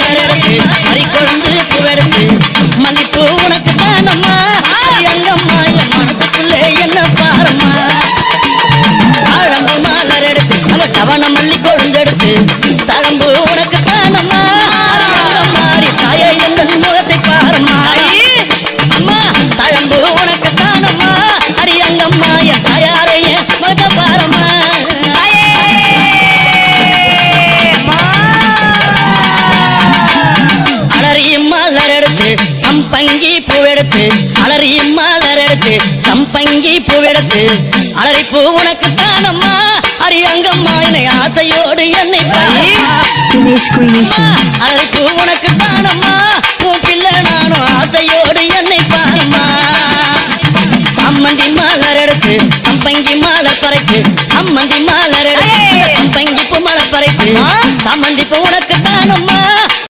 மலர் எடுத்து மறிக்கொழுந்து பூவெடுத்து மல்லிப்பூ உனக்கு தானம்மா எங்கம்மா என் மனசுக்குள்ளே என்ன பாரம்மா தாழம்பு மலர் எடுத்து அந்த தவண மல்லி கொழுந்தெடுத்து தழம்பு உனக்கு தானம்மா மாறி தாயை எந்த முகத்தை பாரம்மா அம்மா தழம்பு உனக்கு தானம்மா அடி எங்கம்மா என் தாயாரைய முகத்தை பாரம்மா சம்பங்கி பூவெடுத்து அலறி மலர் எடுத்து சம்பங்கி பூவெடுத்து அலறி பூ உனக்கு தானம்மா அரியங்கம்மா என்னை ஆசையோடு என்னை அலறி பூ உனக்கு தானம்மா உன் பிள்ளை நானும் ஆசையோடு என்னை பாருமா சம்மந்தி மலர் எடுத்து சம்பங்கி மலர் பறைத்து சம்மந்தி மலர் எடுத்து சம்பங்கி பூ மலர் பறைத்து சம்மந்தி பூ உனக்கு